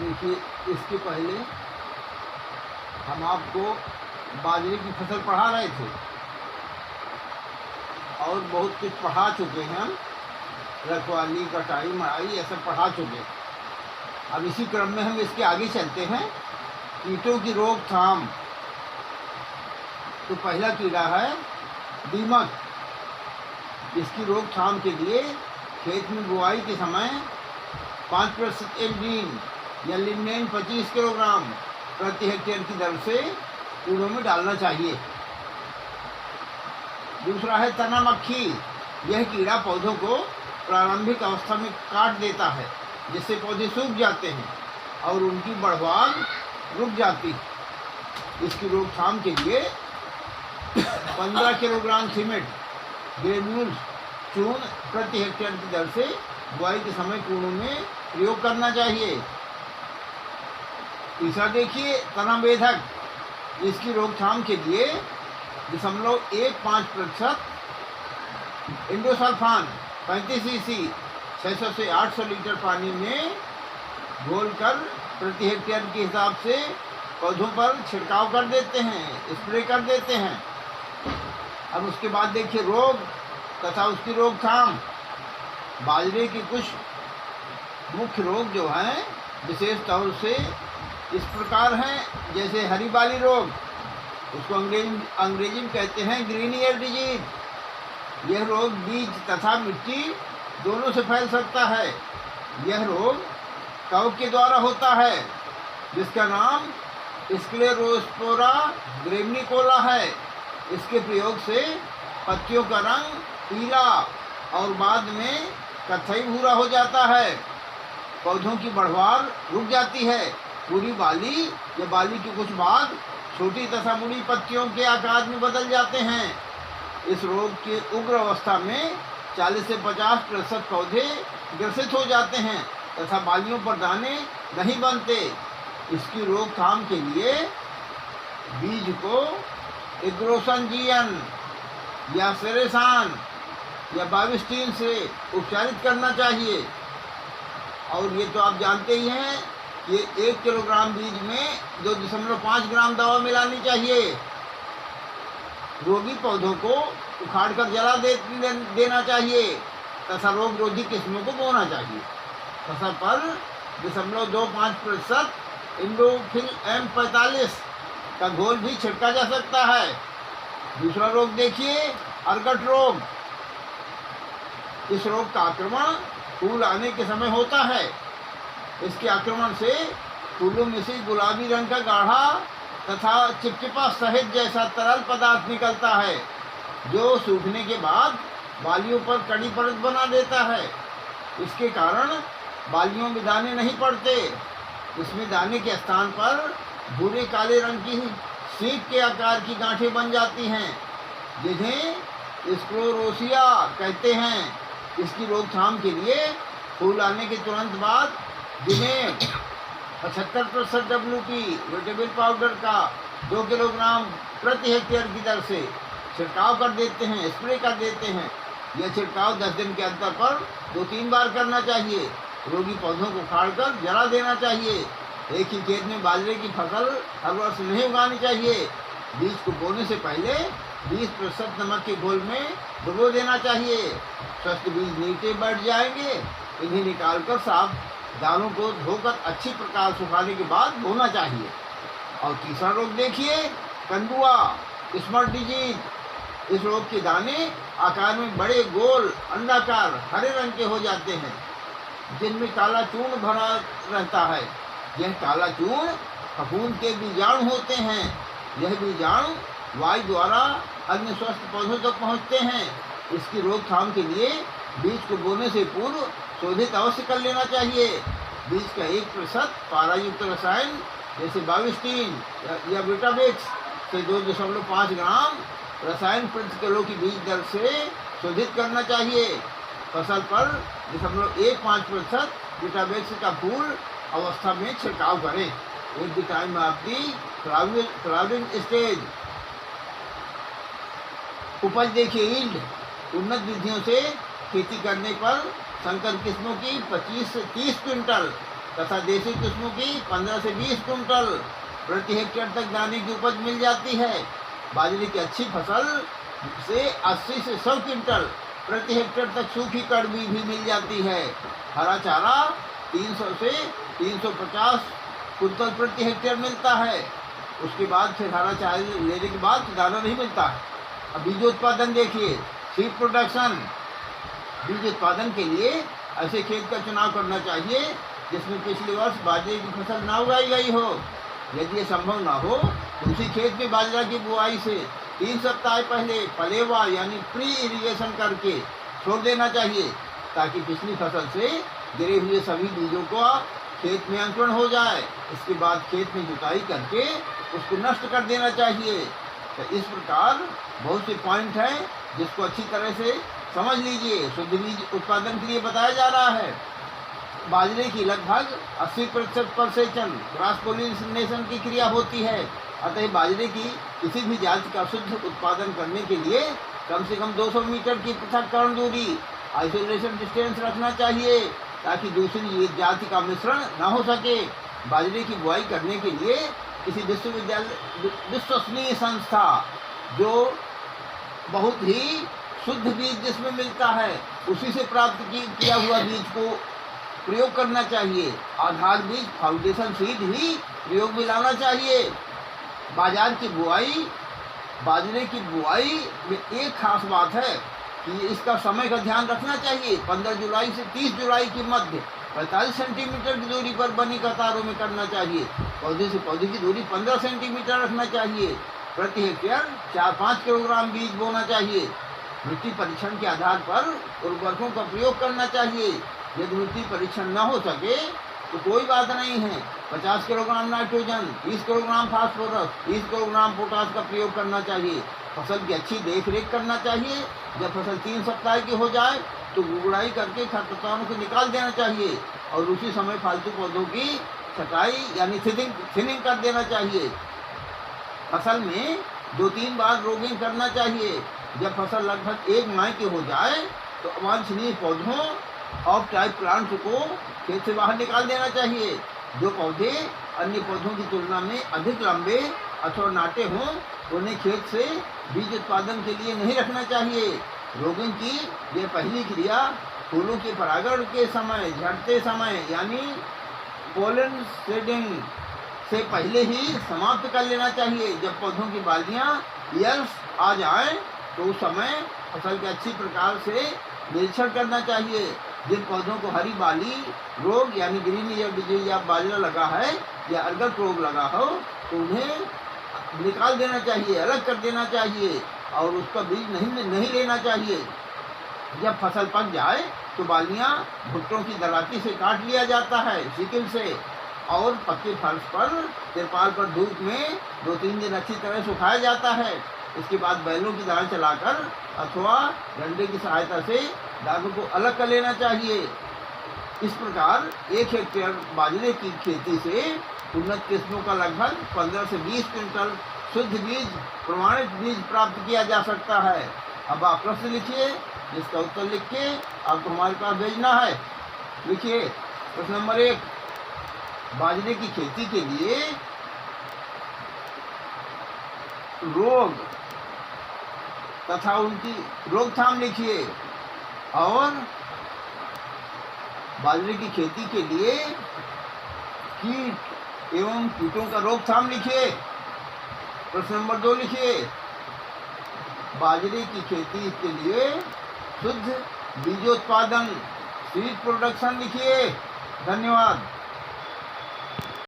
देखिए, इसके पहले हम आपको बाजरे की फसल पढ़ा रहे थे और बहुत कुछ पढ़ा चुके हैं हम। रखवाली, कटाई, मड़ाई ये सब पढ़ा चुके हैं। अब इसी क्रम में हम इसके आगे चलते हैं। कीटों की रोकथाम। तो पहला कीड़ा है दीमक। इसकी रोकथाम के लिए खेत में बुआई के समय 5% एल्ड्रीन या लिग्नेन 25 किलोग्राम प्रति हेक्टेयर की दर से कूड़ों में डालना चाहिए। दूसरा है तना मक्खी। यह कीड़ा पौधों को प्रारंभिक अवस्था में काट देता है, जिससे पौधे सूख जाते हैं और उनकी बढ़वाल रुक जाती है। इसकी रोकथाम के लिए 15 किलोग्राम सीमेंट ग्रेन्यूल्स चून प्रति हेक्टेयर की दर से बुआई के समय कूड़ों में प्रयोग करना चाहिए। तीसरा देखिए तना बेधक। इसकी रोकथाम के लिए 0.15% इंडोसल्फान 35 सीसी 600 से 800 लीटर पानी में घोलकर प्रति हेक्टेयर के हिसाब से पौधों पर छिड़काव कर देते हैं, स्प्रे कर देते हैं। अब उसके बाद देखिए रोग तथा उसकी रोकथाम। बाजरे के कुछ मुख्य रोग जो हैं विशेष तौर से इस प्रकार हैं, जैसे हरी बाली रोग, उसको अंग्रेजी में कहते हैं ग्रीन ईयर डिजीज। यह रोग बीज तथा मिट्टी दोनों से फैल सकता है। यह रोग कवक के द्वारा होता है, जिसका नाम स्क्लेरोस्पोरा ग्रेमिनिकोला है। इसके प्रयोग से पत्तियों का रंग पीला और बाद में कत्थई भूरा हो जाता है। पौधों की बढ़वार रुक जाती है। पूरी बाली या बाली के कुछ भाग छोटी तथा मुड़ी पत्तियों के आकार में बदल जाते हैं। इस रोग के उग्र अवस्था में 40 से 50% पौधे ग्रसित हो जाते हैं तथा बालियों पर दाने नहीं बनते। इसकी रोकथाम के लिए बीज को एग्रोसनजियन या सेरेसान या बाविस्टीन से उपचारित करना चाहिए। और ये तो आप जानते ही हैं कि 1 किलोग्राम बीज में 2.5 ग्राम दवा मिलानी चाहिए। रोगी पौधों को उखाड़कर जला देना चाहिए तथा रोग रोधी किस्मों को बोना चाहिए। फसल पर 0.25% इंडोफिल M45 का घोल भी छिड़का जा सकता है। दूसरा रोग देखिए अर्कट रोग। इस रोग का आक्रमण फूल आने के समय होता है। इसके आक्रमण से फूलों में से गुलाबी रंग का गाढ़ा तथा चिपचिपा शहद जैसा तरल पदार्थ निकलता है, जो सूखने के बाद बालियों पर कड़ी परत बना देता है। इसके कारण बालियों में दाने नहीं पड़ते। इसमें दाने के स्थान पर भूरे काले रंग की सीप के आकार की गांठें बन जाती हैं, जिन्हें स्क्लेरोसिया कहते हैं। इसकी रोकथाम के लिए फूल आने के तुरंत बाद जिन्हें 75% WP वेजिटेबल पाउडर का 2 किलोग्राम प्रति हेक्टेयर की दर से छिड़काव कर देते हैं, स्प्रे कर देते हैं। यह छिड़काव 10 दिन के अंतर पर 2-3 बार करना चाहिए। रोगी पौधों को उखाड़कर जला देना चाहिए। एक ही खेत में बाजरे की फसल हर वर्ष नहीं उगानी चाहिए। बीज को बोने से पहले 20% नमक के घोल में डुबो देना चाहिए। स्वस्थ बीज नीचे बैठ जाएंगे। इन्हें निकालकर साफ दानों को धोकर अच्छी प्रकार सुखाने के बाद बोना चाहिए। और तीसरा रोग देखिए कंदुआ स्मट डिजीज। इस रोग के दाने आकार में बड़े, गोल, अंडाकार, हरे रंग के हो जाते हैं, जिनमें काला चूर्ण भरा रहता है। यह काला चूर्ण फफूंद के बीजाणु होते हैं। यह बीजाणु वायु द्वारा अन्य स्वस्थ पौधों तक पहुँचते हैं। इसकी रोकथाम के लिए बीज को बोने से पूर्व शोधित अवश्य कर लेना चाहिए। बीज का 1% पारायुक्त रसायन जैसे बाविस्टीन या विटावेक्स से 2.5 ग्राम रसायन प्रति किलो की बीज दर से शोधित करना चाहिए। फसल पर 0.15% विटावेक्स का फूल अवस्था में छिड़काव करें। At the time of the flowering stage. उपज देखिए यील्ड। उन्नत विधियों से खेती करने पर संकर किस्मों की 25 से 30 क्विंटल तथा देसी किस्मों की 15 से 20 कुंटल प्रति हेक्टेयर तक दाने की उपज मिल जाती है। बाजरे की अच्छी फसल से 80 से 100 क्विंटल प्रति हेक्टेयर तक सूखी कड़वी भी मिल जाती है। हरा चारा 300 से 350 कुंटल प्रति हेक्टेयर मिलता है। उसके बाद फिर हरा चारा लेने के बाद दाना नहीं मिलता है। अब बीज उत्पादन देखिए, सीड प्रोडक्शन। बीज उत्पादन के लिए ऐसे खेत का चुनाव करना चाहिए जिसमें पिछले वर्ष बाजरे की फसल ना उगाई गई हो। यदि ये संभव ना हो तो उसी खेत में बाजरा की बुआई से 3 सप्ताह पहले पलेवा यानी प्री इरिगेशन करके छोड़ देना चाहिए, ताकि पिछली फसल से गिरे हुए सभी बीजों का खेत में अंकुरण हो जाए। इसके बाद खेत में जुताई करके उसको नष्ट कर देना चाहिए। तो इस प्रकार बहुत से पॉइंट हैं जिसको अच्छी तरह से समझ लीजिए। शुद्ध बीज उत्पादन के लिए बताया जा रहा है। बाजरे की लगभग 80% पर सेचन क्रॉस पोलिनेशन की क्रिया होती है। अतः बाजरे की किसी भी जाति का शुद्ध उत्पादन करने के लिए कम से कम 200 मीटर की पृथक्करण दूरी आइसोलेशन डिस्टेंस रखना चाहिए, ताकि दूसरी जाति का मिश्रण न हो सके। बाजरे की बुआई करने के लिए किसी विश्वसनीय संस्था जो बहुत ही शुद्ध बीज जिसमें मिलता है उसी से प्राप्त किया हुआ बीज को प्रयोग करना चाहिए। आधार बीज फाउंडेशन सीड ही प्रयोग में लाना चाहिए। बाजरे की बुआई में एक खास बात है कि इसका समय का ध्यान रखना चाहिए। 15 जुलाई से 30 जुलाई के मध्य 45 सेंटीमीटर की दूरी पर बनी कतारों में करना चाहिए। पौधे से पौधे की दूरी 15 सेंटीमीटर रखना चाहिए। प्रति हेक्टेयर 4-5 किलोग्राम बीज बोना चाहिए। मिट्टी परीक्षण के आधार पर उर्वरकों का प्रयोग करना चाहिए। यदि मिट्टी परीक्षण न हो सके तो कोई बात नहीं है। 50 kilogram nitrogen, 30 kilogram phosphorus, 30 kilogram potash का प्रयोग करना चाहिए। फसल की अच्छी देख रेख करना चाहिए। जब फसल 3 सप्ताह की हो जाए तो गुड़ाई करके खरपतवारों को निकाल देना चाहिए और उसी समय फालतू पौधों की छटाई यानी थिनिंग कर देना चाहिए। फसल में 2-3 बार रोगिंग करना चाहिए। जब फसल लगभग 1 माह की हो जाए तो अवांछनीय पौधों ऑफ टाइप प्लांट्स को खेत से बाहर निकाल देना चाहिए। जो पौधे अन्य पौधों की तुलना में अधिक लंबे अथवा नाटे हों उन्हें खेत से बीज उत्पादन के लिए नहीं रखना चाहिए। रोगिंग की यह पहली क्रिया फूलों के परागण के समय, झड़ते समय यानी पोलन शेडिंग से पहले ही समाप्त कर लेना चाहिए। जब पौधों की बालियां ईयर्स आ जाएं तो उस समय फसल के अच्छी प्रकार से निरीक्षण करना चाहिए। जिन पौधों को हरी बाली रोग यानी ग्रीन ईयर डिजीज या बाजरा लगा है या अर्गट रोग लगा हो तो उन्हें निकाल देना चाहिए, अलग कर देना चाहिए और उसका बीज नहीं लेना चाहिए। जब फसल पक जाए तो बालियां भुट्टों की दराती से काट लिया जाता है सिकिल से और पक्के फर्श पर तिरपाल पर धूप में 2-3 दिन अच्छी तरह सुखाया जाता है। इसके बाद बैलों की दाल चलाकर अथवा डंडे की सहायता से दानों को अलग कर लेना चाहिए। इस प्रकार 1 हेक्टेयर बाजरे की खेती से उन्नत किस्मों का लगभग 15 से 20 क्विंटल शुद्ध बीज प्रमाणित बीज प्राप्त किया जा सकता है। अब आप प्रश्न लिखिए, जिसका उत्तर लिख के आपको हमारे पास भेजना है। लिखिए प्रश्न नंबर 1, बाजरे की खेती के लिए रोग तथा उनकी रोकथाम लिखिए। और बाजरे की खेती के लिए कीट एवं कीटों का रोकथाम लिखिए। प्रश्न नंबर 2 लिखिए, बाजरे की खेती के लिए शुद्ध बीजोत्पादन सीड प्रोडक्शन लिखिए। धन्यवाद।